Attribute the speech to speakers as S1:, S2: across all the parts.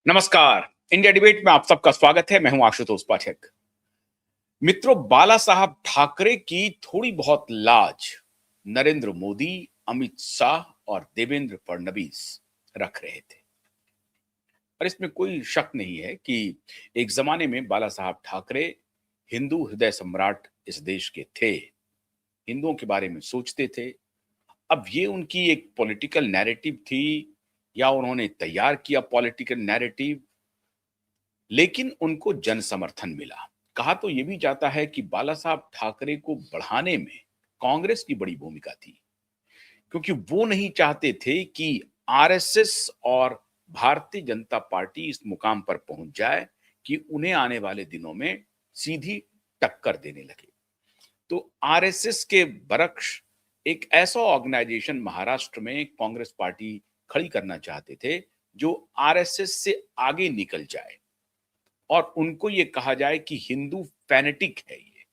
S1: नमस्कार। India debate में आप सबका स्वागत है। मैं हूं आशुतोष पाठक। मित्रों, बाला साहब ठाकरे की थोड़ी बहुत लाज नरेंद्र मोदी, अमित शाह और देवेंद्र फडणवीस रख रहे थे। और इसमें कोई शक नहीं है कि एक जमाने में बाला साहब ठाकरे हिंदू हृदय सम्राट इस देश के थे। हिंदुओं के बारे में सोचते थे। अब ये उनकी एक पॉलिटिकल नैरेटिव थी या उन्होंने तैयार किया पॉलिटिकल नैरेटिव, लेकिन उनको जन समर्थन मिला। कहा तो ये भी जाता है कि बाला साहब ठाकरे को बढ़ाने में कांग्रेस की बड़ी भूमिका थी, क्योंकि वो नहीं चाहते थे कि आरएसएस और भारतीय जनता पार्टी इस मुकाम पर पहुंच जाए कि उन्हें आने वाले दिनों में सीधी टक्कर देने लगे। तो आरएसएस के बरक्स एक ऐसा ऑर्गेनाइजेशन महाराष्ट्र में कांग्रेस पार्टी खड़ी करना चाहते थे जो आरएसएस से आगे निकल जाए और उनको ये कहा जाए कि हिंदू फैनेटिक है ये,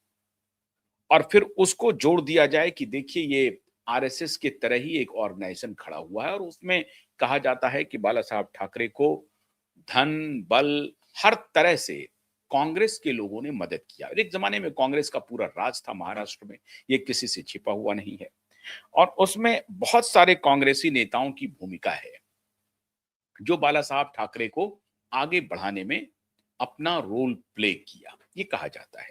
S1: और फिर उसको जोड़ दिया जाए कि देखिए ये आरएसएस के तरह ही एक ऑर्गेनाइजेशन खड़ा हुआ है और उसमें कहा जाता है कि बाला साहब ठाकरे को धन बल हर तरह से कांग्रेस के लोगों ने मदद किया। और एक जमाने में कांग्रेस का पूरा राज था महाराष्ट्र में, ये किसी से छिपा हुआ नहीं है। और उसमें बहुत सारे कांग्रेसी नेताओं की भूमिका है जो बाला साहब ठाकरे को आगे बढ़ाने में अपना रोल प्ले किया, ये कहा जाता है।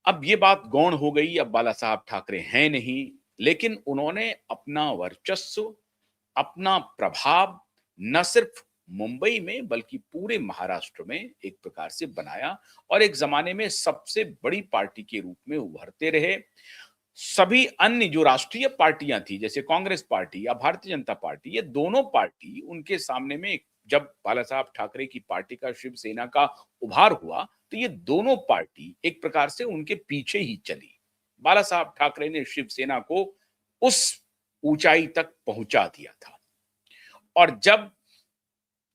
S1: अब ये बात गौण हो गई, अब बाला साहब ठाकरे हैं नहीं, लेकिन उन्होंने अपना वर्चस्व, अपना प्रभाव न सिर्फ मुंबई में बल्कि पूरे महाराष्ट्र में एक प्रकार से बनाया और एक जमाने में सबसे बड़ी पार्टी के रूप में उभरते रहे। सभी अन्य जो राष्ट्रीय पार्टियां थी जैसे कांग्रेस पार्टी या भारतीय जनता पार्टी, ये दोनों पार्टी उनके सामने में जब बाला साहब ठाकरे की पार्टी का शिवसेना का उभार हुआ तो ये दोनों पार्टी एक प्रकार से उनके पीछे ही चली। बाला साहब ठाकरे ने शिवसेना को उस ऊंचाई तक पहुंचा दिया था। और जब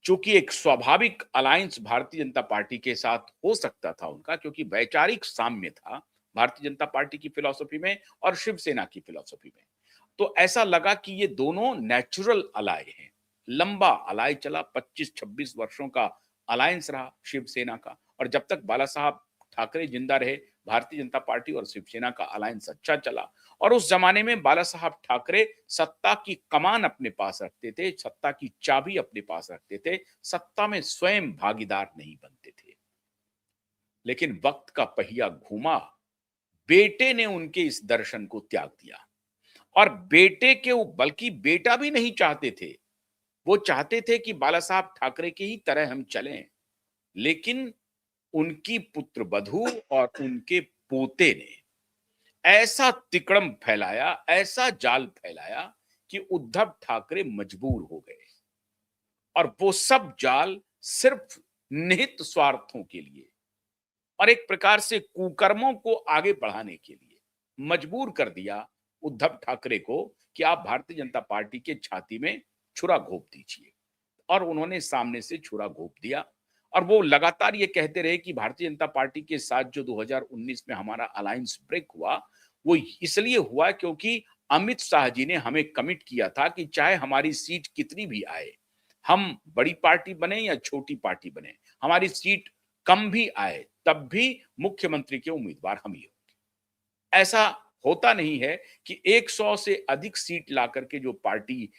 S1: चूंकि एक स्वाभाविक अलायंस भारतीय जनता पार्टी के साथ हो सकता था उनका, क्योंकि वैचारिक साम्य था भारतीय जनता पार्टी की फिलॉसफी में और शिवसेना की फिलॉसफी में, तो ऐसा लगा कि ये दोनों नेचुरल अलाय हैं। लंबा अलाय चला, 25-26 वर्षों का अलायंस रहा शिवसेना का। और जब तक बाला साहब ठाकरे जिंदा रहे, भारतीय जनता पार्टी और शिवसेना का अलायंस अच्छा चला। और उस जमाने में बाला साहब ठाकरे सत्ता की कमान अपने पास रखते थे, सत्ता की चाबी अपने पास रखते थे, सत्ता में स्वयं भागीदार नहीं बनते थे। लेकिन वक्त का पहिया घूमा, बेटे ने उनके इस दर्शन को त्याग दिया। और बेटे के बल्कि बेटा भी नहीं चाहते थे, वो चाहते थे कि बाला साहब ठाकरे की ही तरह हम चलें। लेकिन उनकी पुत्र वधू और उनके पोते ने ऐसा तिकड़म फैलाया, ऐसा जाल फैलाया कि उद्धव ठाकरे मजबूर हो गए। और वो सब जाल सिर्फ निहित स्वार्थों के लिए और एक प्रकार से कुकर्मों को आगे बढ़ाने के लिए मजबूर कर दिया उद्धव ठाकरे को कि आप भारतीय जनता पार्टी के छाती में छुरा घोंप दीजिए। और उन्होंने सामने से छुरा घोंप दिया। और वो लगातार ये कहते रहे कि भारतीय जनता पार्टी के साथ जो 2019 में हमारा अलायंस ब्रेक हुआ, वो इसलिए हुआ क्योंकि अमित शाह जी ने हमें कमिट किया था कि चाहे हमारी सीट कितनी भी आए, हम बड़ी पार्टी बने या छोटी पार्टी बने, हमारी सीट कम भी आए तब भी मुख्यमंत्री के उम्मीदवार हम ही होंगे। ऐसा होता नहीं है कि 100 से अधिक सीट ला करके जो पार्टी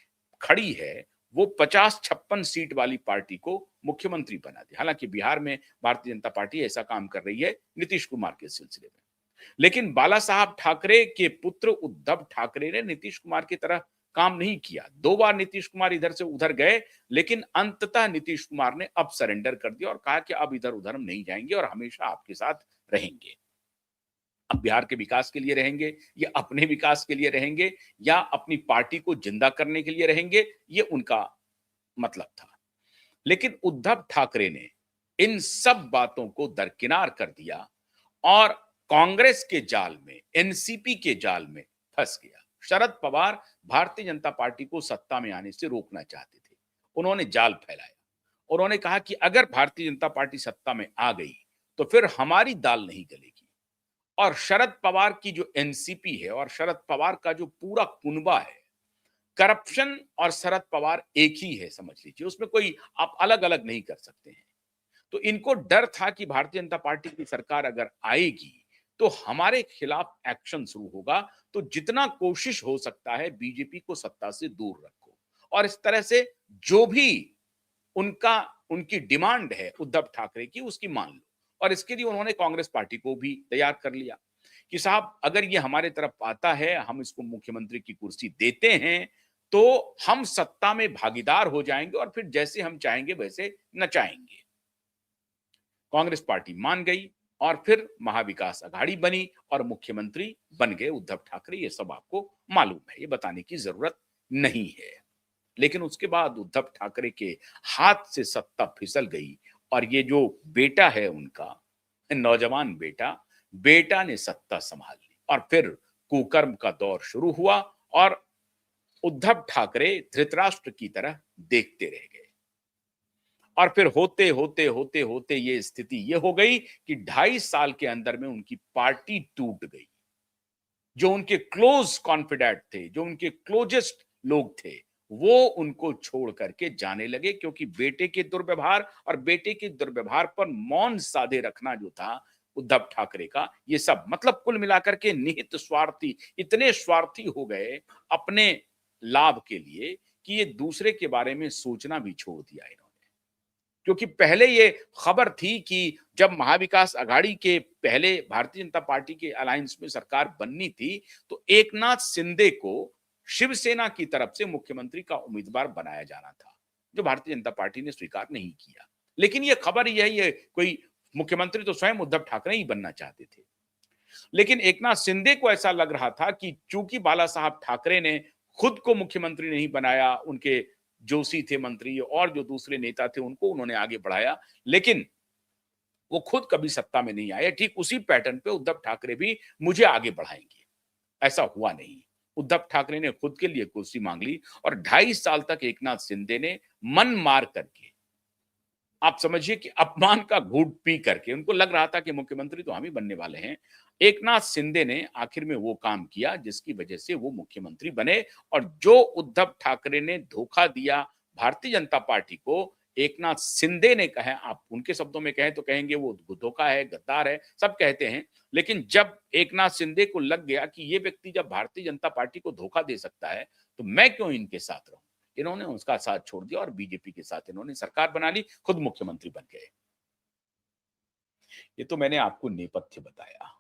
S1: खड़ी है वो 50-56 सीट वाली पार्टी को मुख्यमंत्री बना दे। हालांकि बिहार में भारतीय जनता पार्टी ऐसा काम कर रही है नीतीश कुमार के सिलसिले में। लेकिन बाला साहब ठाकरे के पुत्र उद्धव ठाकरे ने नीतीश कुमार की तरह काम नहीं किया। 2 बार नीतीश कुमार इधर से उधर गए, लेकिन अंततः नीतीश कुमार ने अब सरेंडर कर दिया और कहा कि अब इधर उधर हम नहीं जाएंगे और हमेशा आपके साथ रहेंगे। अब बिहार के विकास के लिए रहेंगे या अपने विकास के लिए रहेंगे या अपनी पार्टी को जिंदा करने के लिए रहेंगे, ये उनका मतलब था। लेकिन उद्धव ठाकरे ने इन सब बातों को दरकिनार कर दिया और कांग्रेस के जाल में, एनसीपी के जाल में फंस गया। शरद पवार भारतीय जनता पार्टी को सत्ता में आने से रोकना चाहते थे। उन्होंने जाल फैलाया। उन्होंने कहा कि अगर भारतीय जनता पार्टी सत्ता में आ गई तो फिर हमारी दाल नहीं गलेगी। और शरद पवार की जो एनसीपी है और शरद पवार का जो पूरा कुनबा है, करप्शन और शरद पवार एक ही है, समझ लीजिए, उसमें कोई आप अलग अलग नहीं कर सकते हैं। तो इनको डर था कि भारतीय जनता पार्टी की सरकार अगर आएगी तो हमारे खिलाफ एक्शन शुरू होगा, तो जितना कोशिश हो सकता है बीजेपी को सत्ता से दूर रखो, और इस तरह से जो भी उनका उनकी डिमांड है उद्धव ठाकरे की, उसकी मान लो। और इसके लिए उन्होंने कांग्रेस पार्टी को भी तैयार कर लिया कि साहब अगर ये हमारे तरफ आता है, हम इसको मुख्यमंत्री की कुर्सी देते हैं, तो हम सत्ता में भागीदार हो जाएंगे और फिर जैसे हम चाहेंगे वैसे नचाएंगे। कांग्रेस पार्टी मान गई और फिर महाविकास अघाड़ी बनी और मुख्यमंत्री बन गए उद्धव ठाकरे। ये सब आपको मालूम है, ये बताने की जरूरत नहीं है। लेकिन उसके बाद उद्धव ठाकरे के हाथ से सत्ता फिसल गई और ये जो बेटा है उनका, नौजवान बेटा, बेटा ने सत्ता संभाल ली और फिर कुकर्म का दौर शुरू हुआ और उद्धव ठाकरे धृतराष्ट्र की तरह देखते रह गए। और फिर होते होते होते होते ये स्थिति ये हो गई कि 2.5 साल के अंदर में उनकी पार्टी टूट गई। जो उनके क्लोज कॉन्फिडेंट थे, जो उनके क्लोजेस्ट लोग थे, वो उनको छोड़ करके जाने लगे, क्योंकि बेटे के दुर्व्यवहार और बेटे के दुर्व्यवहार पर मौन साधे रखना जो था उद्धव ठाकरे का, ये सब मतलब कुल मिलाकर के निहित स्वार्थी, इतने स्वार्थी हो गए अपने लाभ के लिए कि ये दूसरे के बारे में सोचना भी छोड़ दिया इन्होंने। क्योंकि पहले ये खबर थी कि जब महाविकास अघाड़ी के पहले भारतीय जनता पार्टी के अलायंस में सरकार बननी थी, तो एकनाथ शिंदे को शिवसेना की तरफ से मुख्यमंत्री का उम्मीदवार बनाया जाना था, जो भारतीय जनता पार्टी ने स्वीकार नहीं किया। लेकिन ये खबर यही है, कोई मुख्यमंत्री तो स्वयं उद्धव ठाकरे ही बनना चाहते थे। लेकिन एकनाथ शिंदे को ऐसा लग रहा था कि चूंकि बाला साहब ठाकरे ने खुद को मुख्यमंत्री नहीं बनाया, उनके जोशी थे मंत्री और जो दूसरे नेता थे उनको उन्होंने आगे बढ़ाया, लेकिन वो खुद कभी सत्ता में नहीं आए। ठीक उसी पैटर्न पे उद्धव ठाकरे भी मुझे आगे बढ़ाएंगे, ऐसा हुआ नहीं। उद्धव ठाकरे ने खुद के लिए कुर्सी मांग ली और 2.5 साल तक एकनाथ शिंदे ने मन मार करके, आप समझिए कि अपमान का घूंट पी करके, उनको लग रहा था कि मुख्यमंत्री तो हम ही बनने वाले हैं, एकनाथ शिंदे ने आखिर में वो काम किया जिसकी वजह से वो मुख्यमंत्री बने। और जो उद्धव ठाकरे ने धोखा दिया भारतीय जनता पार्टी को, एकनाथ शिंदे ने कहा, आप उनके शब्दों में कहें तो कहेंगे वो धोखा है, गद्दार है, सब कहते हैं। लेकिन जब एकनाथ शिंदे को लग गया कि ये व्यक्ति जब भारतीय जनता पार्टी को धोखा दे सकता है, तो मैं क्यों इनके साथ रहूं, इन्होंने उसका साथ छोड़ दिया और बीजेपी के साथ इन्होंने सरकार बना ली, खुद मुख्यमंत्री बन गए। ये तो मैंने आपको नेपथ्य बताया।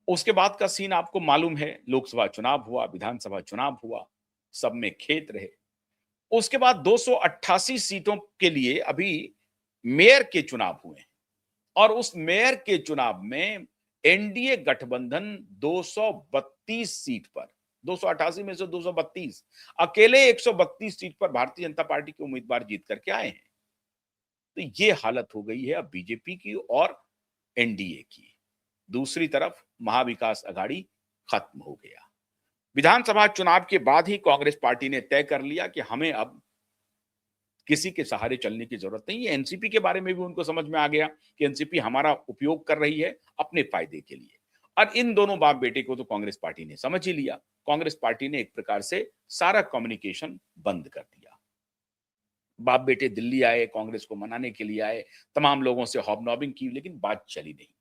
S1: उसके बाद का सीन आपको मालूम है, लोकसभा चुनाव हुआ, विधानसभा चुनाव हुआ, सब में खेत रहे। उसके बाद 288 सीटों के लिए अभी मेयर के चुनाव हुए और उस मेयर के चुनाव में एनडीए गठबंधन 232 सीट पर, 288 में से 232, अकेले 132 सीट पर भारतीय जनता पार्टी के उम्मीदवार जीत करके आए हैं। तो ये हालत हो गई है अब बीजेपी की और एनडीए की। दूसरी तरफ महाविकास अघाड़ी खत्म हो गया। विधानसभा चुनाव के बाद ही कांग्रेस पार्टी ने तय कर लिया कि हमें अब किसी के सहारे चलने की जरूरत नहीं है। एनसीपी के बारे में भी उनको समझ में आ गया कि एनसीपी हमारा उपयोग कर रही है अपने फायदे के लिए। और इन दोनों बाप बेटे को तो कांग्रेस पार्टी ने समझ ही लिया। कांग्रेस पार्टी ने एक प्रकार से सारा कम्युनिकेशन बंद कर दिया। बाप बेटे दिल्ली आए, कांग्रेस को मनाने के लिए आए, तमाम लोगों से हॉबनॉबिंग की, लेकिन बात चली नहीं।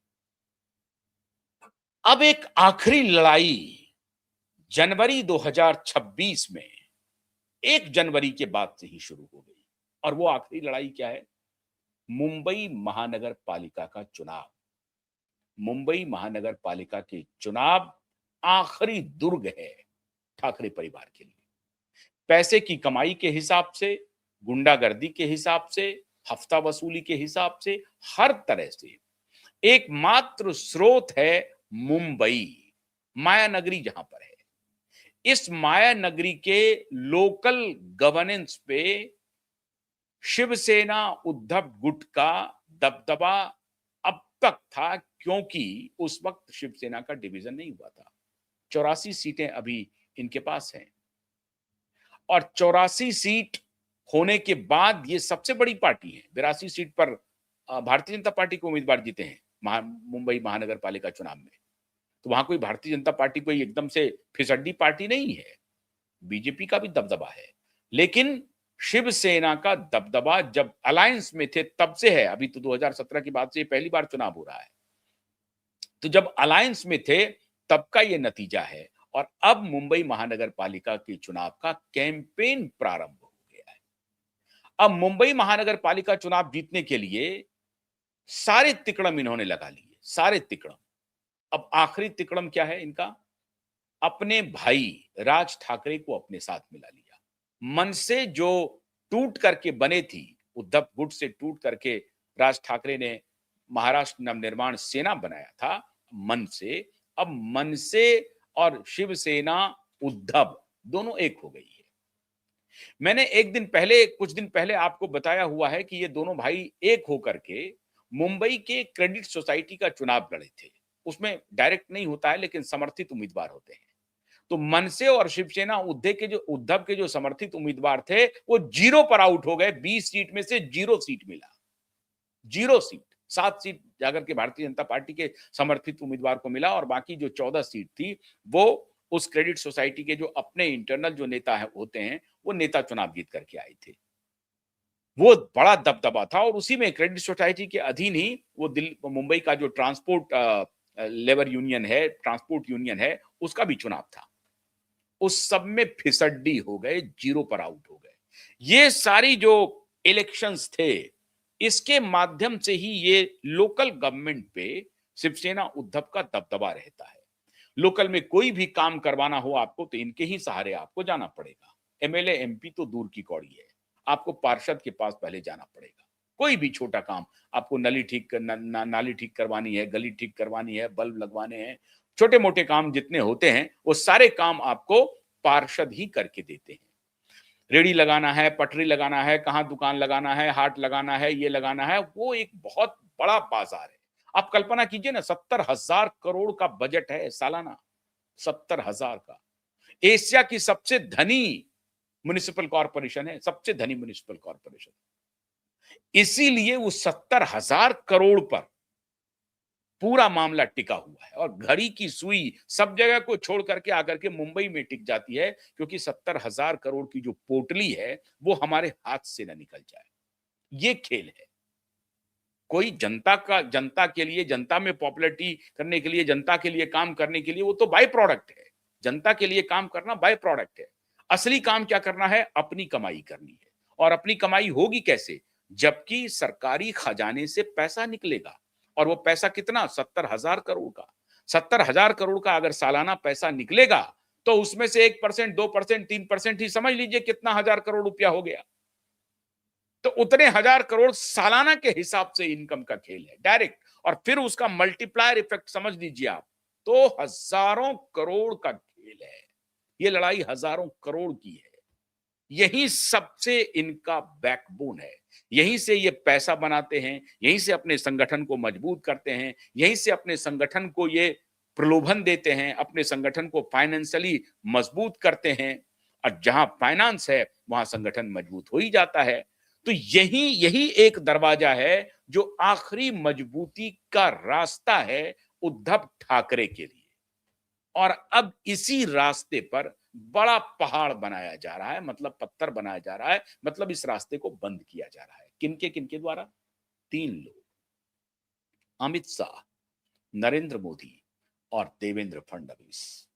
S1: अब एक आखिरी लड़ाई जनवरी 2026 में, 1 जनवरी के बाद से ही शुरू हो गई। और वो आखिरी लड़ाई क्या है? मुंबई महानगर पालिका का चुनाव। मुंबई महानगर पालिका के चुनाव आखिरी दुर्ग है ठाकरे परिवार के लिए। पैसे की कमाई के हिसाब से, गुंडागर्दी के हिसाब से, हफ्ता वसूली के हिसाब से, हर तरह से एकमात्र स्रोत है मुंबई, माया नगरी जहां पर है। इस माया नगरी के लोकल गवर्नेंस पे शिवसेना उद्धव गुट का दबदबा अब तक था, क्योंकि उस वक्त शिवसेना का डिवीजन नहीं हुआ था। 84 सीटें अभी इनके पास हैं और 84 सीट होने के बाद ये सबसे बड़ी पार्टी है। 82 सीट पर भारतीय जनता पार्टी के उम्मीदवार जीते हैं मुंबई महानगर पालिका चुनाव में। तो वहां कोई भारतीय जनता पार्टी कोई एकदम से फिसड्डी पार्टी नहीं है। बीजेपी का भी दबदबा है, लेकिन शिवसेना का दबदबा जब अलायंस में थे तब से है। अभी तो 2017 की बात से ये पहली बार चुनाव हो रहा है। तो जब अलायंस में थे तब का ये नतीजा है। और अब मुंबई महानगर पालिका के चुनाव का कैंपेन प्रारंभ हो गया है। अब मुंबई महानगर पालिका चुनाव जीतने के लिए सारे तिकड़म इन्होंने लगा लिए, सारे तिकड़म। अब आखिरी तिकड़म क्या है इनका? अपने भाई राज ठाकरे को अपने साथ मिला लिया। मन से जो टूट करके बने थी, उद्धव गुट से टूट करके राज ठाकरे ने महाराष्ट्र नवनिर्माण सेना बनाया था मन से। अब मन से और शिवसेना उद्धव दोनों एक हो गई है। मैंने कुछ दिन पहले आपको बताया हुआ है कि ये दोनों भाई एक होकर के मुंबई के क्रेडिट सोसाइटी का चुनाव लड़े थे। उसमें डायरेक्ट नहीं होता है, लेकिन समर्थित उम्मीदवार होते हैं। तो मनसे और शिवसेना उद्धव के जो समर्थित उम्मीदवार थे वो 0 पर आउट हो गए। 20 सीट में से 0 सीट मिला, 0 सीट। 7 सीट जाकर के भारतीय जनता पार्टी के समर्थित उम्मीदवार को मिला और बाकी जो 14 सीट थी वो उस क्रेडिट सोसाइटी के जो अपने इंटरनल जो नेता होते हैं वो नेता चुनाव जीत करके आए थे। वो बड़ा दबदबा था और उसी में क्रेडिट सोसाइटी के अधीन ही वो मुंबई का जो ट्रांसपोर्ट लेबर यूनियन है, ट्रांसपोर्ट यूनियन है, उसका भी चुनाव था। उस सब में फिसड्डी हो गए, 0 पर आउट हो गए। ये सारी जो इलेक्शंस थे, इसके माध्यम से ही ये लोकल गवर्नमेंट पे शिवसेना उद्धव का दबदबा रहता है। लोकल में कोई भी काम करवाना हो आपको तो इनके ही सहारे आपको जाना पड़ेगा। एमएलए एमपी तो दूर की कौड़ी है, आपको पार्षद के पास पहले जाना पड़ेगा। कोई भी छोटा काम आपको नाली ठीक करवानी है, गली ठीक करवानी है, बल्ब लगवाने हैं, छोटे मोटे काम जितने होते हैं वो सारे काम आपको पार्षद ही करके देते हैं। रेडी लगाना है, पटरी लगाना है, कहां दुकान लगाना है, हाट लगाना है, ये लगाना है, वो एक बहुत बड़ा बाजार है। आप कल्पना कीजिए ना, 70,000 करोड़ का बजट है सालाना, 70,000 का। एशिया की सबसे धनी म्युनिसिपल कॉर्पोरेशन है, सबसे धनी म्युनिसिपल कॉर्पोरेशन। इसीलिए वो 70,000 करोड़ पर पूरा मामला टिका हुआ है और घड़ी की सुई सब जगह को छोड़ करके आकर के मुंबई में टिक जाती है, क्योंकि 70,000 करोड़ की जो पोटली है वो हमारे हाथ से ना निकल जाए। ये खेल है। कोई जनता के लिए, जनता में पॉपुलैरिटी करने के लिए, जनता के लिए काम करने के लिए, वो तो बाय प्रोडक्ट है। जनता के लिए काम करना बाय प्रोडक्ट है। असली काम क्या करना है? अपनी कमाई करनी है। और अपनी कमाई होगी कैसे? जबकि सरकारी खजाने से पैसा निकलेगा। और वो पैसा कितना? 70,000 करोड़ का। 70,000 करोड़ का अगर सालाना पैसा निकलेगा तो उसमें से 1%, 2%, 3% ही समझ लीजिए कितना हजार करोड़ रुपया हो गया। तो उतने हजार करोड़ सालाना के हिसाब से इनकम का खेल है डायरेक्ट। और फिर उसका मल्टीप्लायर इफेक्ट समझ लीजिए आप, तो हजारों करोड़ का खेल है। ये लड़ाई हजारों करोड़ की है। यही सबसे इनका बैकबोन है। यहीं से ये पैसा बनाते हैं, यहीं से अपने संगठन को मजबूत करते हैं, यहीं से अपने संगठन को ये प्रलोभन देते हैं, अपने संगठन को फाइनेंशियली मजबूत करते हैं। और जहां फाइनेंस है वहां संगठन मजबूत हो ही जाता है। तो यही यही एक दरवाजा है जो आखिरी मजबूती का रास्ता है उद्धव ठाकरे के लिए। और अब इसी रास्ते पर बड़ा पहाड़ बनाया जा रहा है, मतलब पत्थर बनाया जा रहा है, मतलब इस रास्ते को बंद किया जा रहा है। किनके द्वारा? 3 लोग, अमित शाह, नरेंद्र मोदी और देवेंद्र फडणवीस।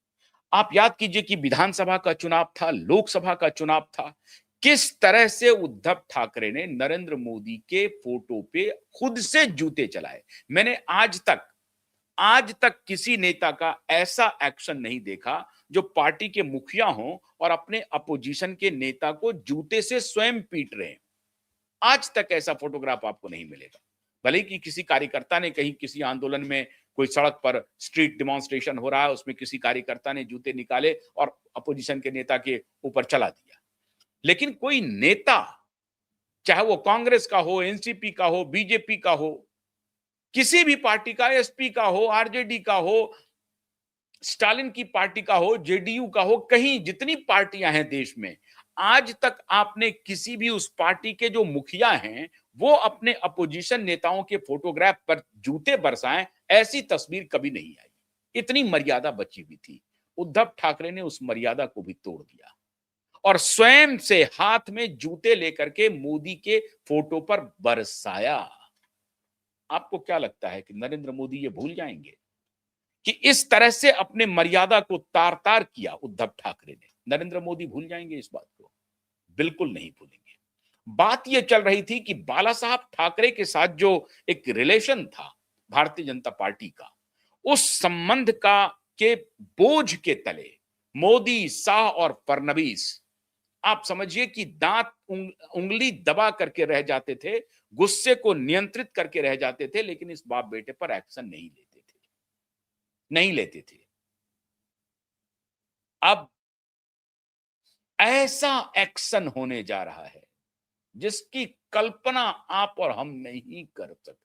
S1: आप याद कीजिए कि विधानसभा का चुनाव था, लोकसभा का चुनाव था, किस तरह से उद्धव ठाकरे ने नरेंद्र मोदी के फोटो पे खुद से जूते चलाए। मैंने आज तक किसी नेता का ऐसा एक्शन नहीं देखा जो पार्टी के मुखिया हों और अपने अपोजिशन के नेता को जूते से स्वयं पीट रहे हैं। आज तक ऐसा फोटोग्राफ आपको नहीं मिलेगा। भले कि किसी कार्यकर्ता ने कहीं किसी आंदोलन में, कोई सड़क पर स्ट्रीट डेमोन्स्ट्रेशन हो रहा है, उसमें किसी कार्यकर्ता ने जूते निकाले और अपोजिशन के नेता के ऊपर चला दिया। लेकिन कोई नेता, चाहे वो कांग्रेस का हो, एनसीपी का हो, बीजेपी का हो, किसी भी पार्टी का, एसपी का हो, आरजेडी का हो, स्टालिन की पार्टी का हो, जेडीयू का हो, कहीं जितनी पार्टियां हैं देश में, आज तक आपने किसी भी उस पार्टी के जो मुखिया हैं वो अपने अपोजिशन नेताओं के फोटोग्राफ पर जूते बरसाएं, ऐसी तस्वीर कभी नहीं आई। इतनी मर्यादा बची हुई थी। उद्धव ठाकरे ने उस मर्यादा को भी तोड़ दिया। और स्वयं से हाथ में जूते लेकर के मोदी के फोटो पर बरसाया। आपको क्या लगता है कि नरेंद्र मोदी ये भूल जाएंगे कि इस तरह से अपने मर्यादा को तार तार किया उद्धव ठाकरे ने? नरेंद्र मोदी भूल जाएंगे इस बात को? बिल्कुल नहीं भूलेंगे। बात यह चल रही थी कि बाला साहब ठाकरे के साथ जो एक रिलेशन था भारतीय जनता पार्टी का, उस संबंध का के बोझ के तले मोदी, शाह और फडणवीस, आप समझिए कि दांत उंगली दबा करके रह जाते थे, गुस्से को नियंत्रित करके रह जाते थे, लेकिन इस बाप बेटे पर एक्शन नहीं लेते थे, नहीं लेते थे। अब ऐसा एक्शन होने जा रहा है जिसकी कल्पना आप और हम नहीं कर सकते।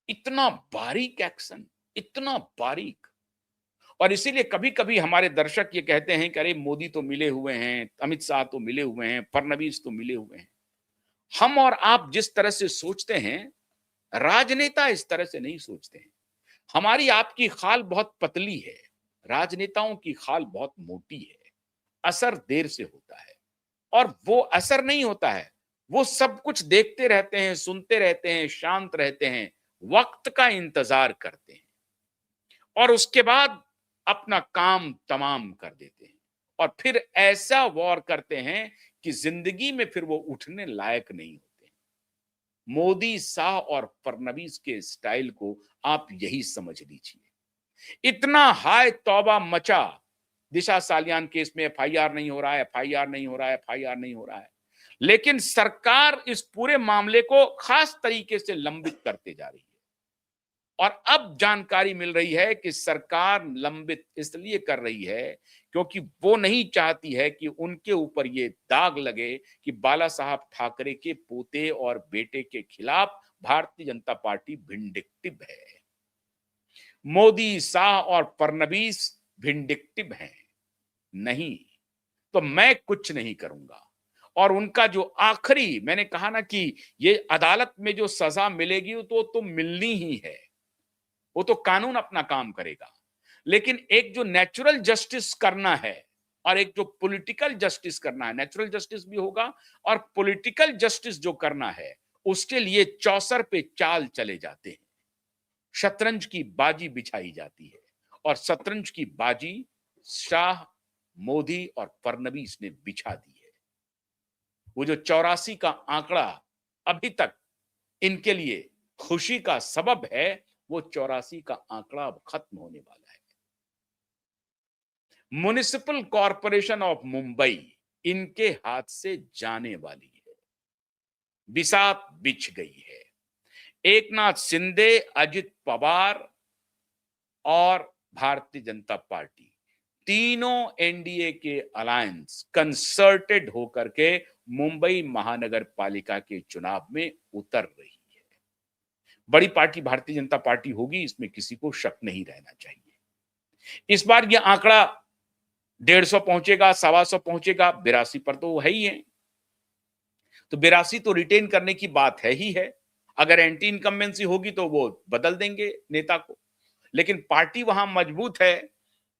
S1: इतना बारीक एक्शन, इतना बारीक। और इसीलिए कभी कभी हमारे दर्शक ये कहते हैं कि अरे मोदी तो मिले हुए हैं, अमित शाह तो मिले हुए हैं, फडणवीस तो मिले हुए हैं। हम और आप जिस तरह से सोचते हैं, राजनेता इस तरह से नहीं सोचते हैं। हमारी आपकी खाल बहुत पतली है, राजनेताओं की खाल बहुत मोटी है। असर देर से होता है और वो असर नहीं होता है, वो सब कुछ देखते रहते हैं, सुनते रहते हैं, शांत रहते हैं, वक्त का इंतजार करते हैं और उसके बाद अपना काम तमाम कर देते हैं और फिर ऐसा वॉर करते हैं कि जिंदगी में फिर वो उठने लायक नहीं होते। मोदी, शाह और फडणवीस के स्टाइल को आप यही समझ लीजिए। इतना हाय तौबा मचा, दिशा सालियान केस में एफआईआर नहीं हो रहा है, एफआईआर नहीं हो रहा है, एफआईआर नहीं हो रहा है, लेकिन सरकार इस पूरे मामले को खास तरीके से लंबित करते जा रही है। और अब जानकारी मिल रही है कि सरकार लंबित इसलिए कर रही है क्योंकि वो नहीं चाहती है कि उनके ऊपर ये दाग लगे कि बाला साहब ठाकरे के पोते और बेटे के खिलाफ भारतीय जनता पार्टी विंडिक्टिव है। मोदी, शाह और फडणवीस विंडिक्टिव हैं। नहीं तो मैं कुछ नहीं करूंगा। और उनका जो आखिरी, मैंने कहा ना कि ये अदालत में जो सजा मिलेगी तो मिलनी ही है, वो तो कानून अपना काम करेगा। लेकिन एक जो नेचुरल जस्टिस करना है और एक जो पॉलिटिकल जस्टिस करना है, नेचुरल जस्टिस भी होगा और पॉलिटिकल जस्टिस जो करना है, उसके लिए चौसर पे चाल चले जाते हैं, शतरंज की बाजी बिछाई जाती है और शतरंज की बाजी शाह, मोदी और फडणवीस ने बिछा दी है। वो जो 84 का आंकड़ा अभी तक इनके लिए खुशी का सबब है, वो 84 का आंकड़ा अब खत्म होने वाला है। म्युनिसिपल कॉरपोरेशन ऑफ मुंबई इनके हाथ से जाने वाली है, बिसात बिछ गई है। एकनाथ शिंदे, अजित पवार और भारतीय जनता पार्टी, तीनों एनडीए के अलायंस कंसर्टेड होकर के मुंबई महानगर पालिका के चुनाव में उतर रही है। बड़ी पार्टी भारतीय जनता पार्टी होगी, इसमें किसी को शक नहीं रहना चाहिए। इस बार यह आंकड़ा 150 पहुंचेगा, 125 पहुंचेगा, 82 पर तो है ही है। तो 82 तो रिटेन करने की बात है ही है। अगर एंटी इनकम्बेंसी होगी तो वो बदल देंगे नेता को, लेकिन पार्टी वहां मजबूत है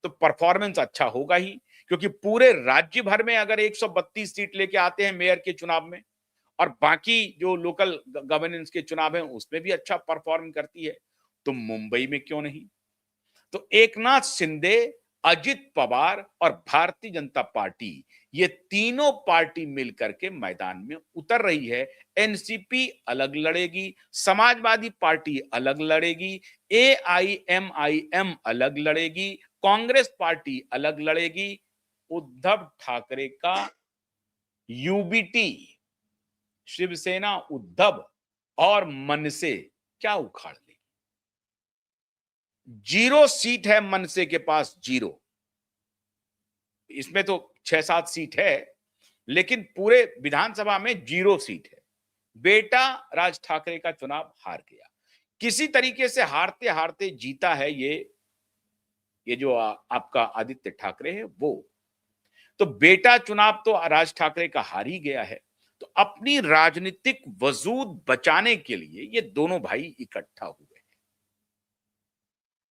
S1: तो परफॉर्मेंस अच्छा होगा ही, क्योंकि पूरे राज्य भर में अगर 132 सीट लेके आते हैं मेयर के चुनाव में और बाकी जो लोकल गवर्नेंस के चुनाव हैं उसमें भी अच्छा परफॉर्म करती है, तो मुंबई में क्यों नहीं? तो एकनाथ शिंदे, अजित पवार और भारतीय जनता पार्टी, ये तीनों पार्टी मिलकर के मैदान में उतर रही है। एनसीपी अलग लड़ेगी, समाजवादी पार्टी अलग लड़ेगी, एआईएमआईएम अलग लड़ेगी, कांग्रेस पार्टी अलग लड़ेगी। उद्धव ठाकरे का यूबीटी, शिवसेना उद्धव और मनसे क्या उखाड़ लेगी? 0 सीट है मनसे के पास, 0। इसमें तो 6-7 सीट है, लेकिन पूरे विधानसभा में 0 सीट है। बेटा राज ठाकरे का चुनाव हार गया, किसी तरीके से हारते हारते जीता है ये जो आपका आदित्य ठाकरे है वो। तो बेटा चुनाव तो राज ठाकरे का हार ही गया है। तो अपनी राजनीतिक वजूद बचाने के लिए ये दोनों भाई इकट्ठा हुए हैं,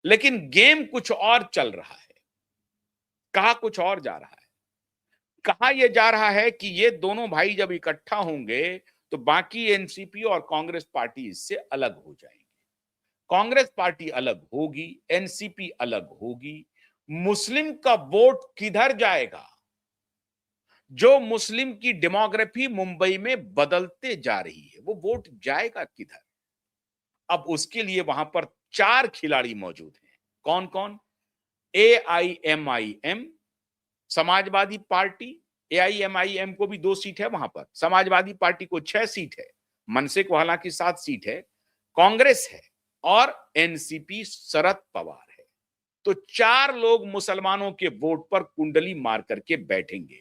S1: लेकिन गेम कुछ और चल रहा है, कहा कुछ और जा रहा है। कहा यह जा रहा है कि ये दोनों भाई जब इकट्ठा होंगे तो बाकी एनसीपी और कांग्रेस पार्टी इससे अलग हो जाएंगे। कांग्रेस पार्टी अलग होगी, एनसीपी अलग होगी। मुस्लिम का वोट किधर जाएगा? जो मुस्लिम की डेमोग्राफी मुंबई में बदलते जा रही है, वो वोट जाएगा किधर? अब उसके लिए वहां पर 4 खिलाड़ी मौजूद हैं। कौन कौन? AIMIM, Samajwadi party. एआईएमआईएम को भी 2 सीट है वहां पर, समाजवादी पार्टी को 6 सीट है, मनसे को हालांकि 7 सीट है, कांग्रेस है और एनसीपी शरद पवार है। तो 4 लोग मुसलमानों के वोट पर कुंडली मार करके बैठेंगे।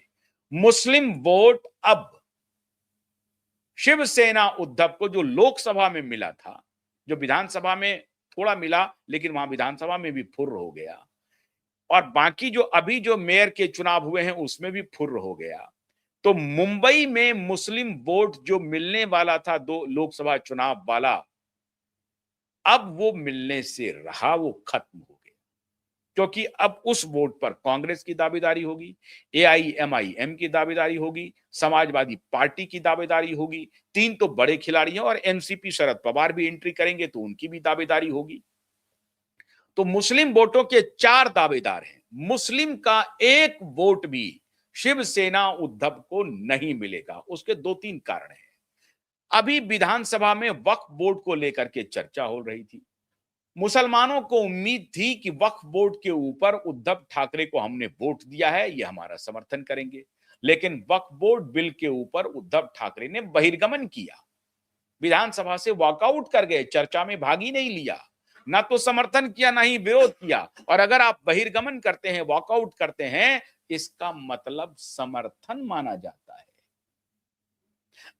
S1: मुस्लिम वोट अब शिवसेना उद्धव को जो लोकसभा में मिला था, जो विधानसभा में थोड़ा मिला, लेकिन वहां विधानसभा में भी फुर्र हो गया, और बाकी जो अभी जो मेयर के चुनाव हुए हैं उसमें भी फुर्र हो गया। तो मुंबई में मुस्लिम वोट जो मिलने वाला था 2 लोकसभा चुनाव वाला, अब वो मिलने से रहा, वो खत्म हो गया, क्योंकि अब उस वोट पर कांग्रेस की दावेदारी होगी, एआईएमआईएम की दावेदारी होगी, समाजवादी पार्टी की दावेदारी होगी। 3 तो बड़े खिलाड़ी हैं और एनसीपी शरद पवार भी एंट्री करेंगे तो उनकी भी दावेदारी होगी। तो मुस्लिम वोटों के 4 दावेदार हैं। मुस्लिम का 1 वोट भी शिवसेना उद्धव को नहीं मिलेगा। उसके 2-3 कारण हैं। अभी विधानसभा में वक्फ बोर्ड को लेकर के चर्चा हो रही थी। मुसलमानों को उम्मीद थी कि वक्फ बोर्ड के ऊपर उद्धव ठाकरे को हमने वोट दिया है, ये हमारा समर्थन करेंगे। लेकिन वक्फ बोर्ड बिल के ऊपर उद्धव ठाकरे ने बहिर्गमन किया, विधानसभा से वॉकआउट कर गए, चर्चा में भाग ही नहीं लिया, ना तो समर्थन किया ना ही विरोध किया। और अगर आप बहिर्गमन करते हैं, वॉकआउट करते हैं, इसका मतलब समर्थन माना जाता है।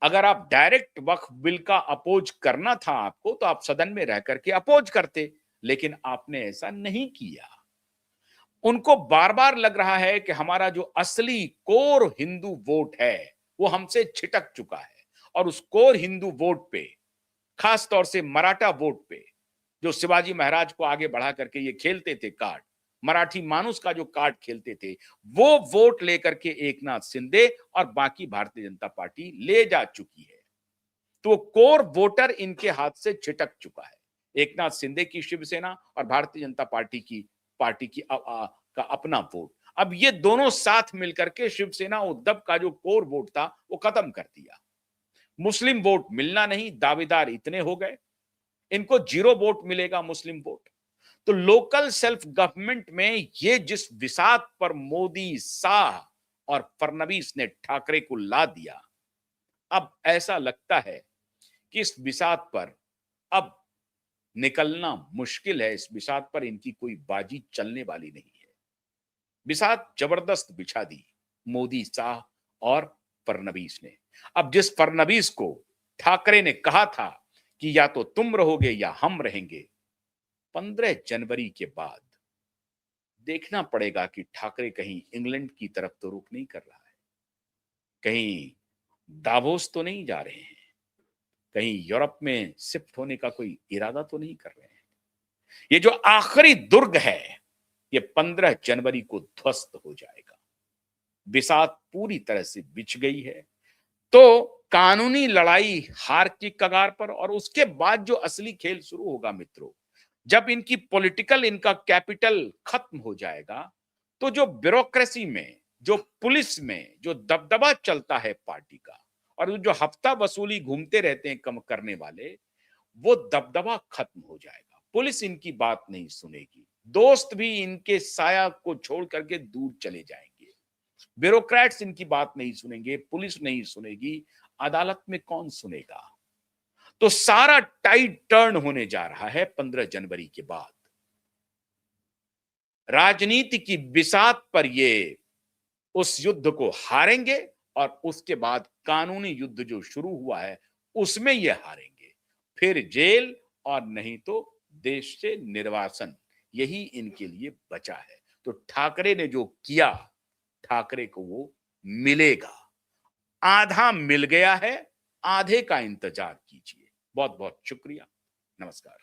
S1: अगर आप डायरेक्ट वक्फ बिल का अपोज करना था आपको, तो आप सदन में रह करके अपोज करते, लेकिन आपने ऐसा नहीं किया। उनको बार बार लग रहा है कि हमारा जो असली कोर हिंदू वोट है वो हमसे छिटक चुका है, और उस कोर हिंदू वोट पे, खास तौर से मराठा वोट पे, जो शिवाजी महाराज को आगे बढ़ा करके ये खेलते थे कार्ड, मराठी मानुस का जो कार्ड खेलते थे, वो वोट लेकर के एकनाथ शिंदे और बाकी भारतीय जनता पार्टी ले जा चुकी है। तो कोर वोटर इनके हाथ से छिटक चुका है। एकनाथ शिंदे की शिवसेना और भारतीय जनता पार्टी की का अपना वोट, अब ये दोनों साथ मिलकर के शिवसेना उद्धव का जो कोर वोट था वो खत्म कर दिया। मुस्लिम वोट मिलना नहीं, दावेदार इतने हो गए, इनको 0 वोट मिलेगा मुस्लिम वोट। तो लोकल सेल्फ गवर्नमेंट में ये जिस विसात पर मोदी, शाह और फडणवीस ने ठाकरे को ला दिया, अब ऐसा लगता है कि इस बिसात पर अब निकलना मुश्किल है। इस बिसात पर इनकी कोई बाजी चलने वाली नहीं है। बिसात जबरदस्त बिछा दी मोदी, शाह और फडणवीस ने। अब जिस फडणवीस को ठाकरे ने कहा था कि या तो तुम रहोगे या हम रहेंगे, 15 जनवरी के बाद देखना पड़ेगा कि ठाकरे कहीं इंग्लैंड की तरफ तो रुख नहीं कर रहा है, कहीं दावोस तो नहीं जा रहे हैं, कहीं यूरोप में शिफ्ट होने का कोई इरादा तो नहीं कर रहे हैं। ये जो आखिरी दुर्ग है, ये 15 जनवरी को ध्वस्त हो जाएगा। बिसात पूरी तरह से बिछ गई है। तो कानूनी लड़ाई हार की कगार पर, और उसके बाद जो असली खेल शुरू होगा मित्रों, जब इनकी पॉलिटिकल, इनका कैपिटल खत्म हो जाएगा, तो जो ब्यूरोक्रेसी में, जो पुलिस में जो दबदबा चलता है पार्टी का, और जो हफ्ता वसूली घूमते रहते हैं कम करने वाले, वो दबदबा खत्म हो जाएगा। पुलिस इनकी बात नहीं सुनेगी, दोस्त भी इनके साया को छोड़ करके दूर चले जाएंगे, ब्यूरोक्रेट्स इनकी बात नहीं सुनेंगे, पुलिस नहीं सुनेगी, अदालत में कौन सुनेगा? तो सारा टाइड टर्न होने जा रहा है 15 जनवरी के बाद। राजनीति की बिसात पर ये उस युद्ध को हारेंगे, और उसके बाद कानूनी युद्ध जो शुरू हुआ है उसमें ये हारेंगे, फिर जेल और नहीं तो देश से निर्वासन, यही इनके लिए बचा है। तो ठाकरे ने जो किया, ठाकरे को वो मिलेगा। आधा मिल गया है, आधे का इंतजार कीजिए। बहुत बहुत शुक्रिया, नमस्कार।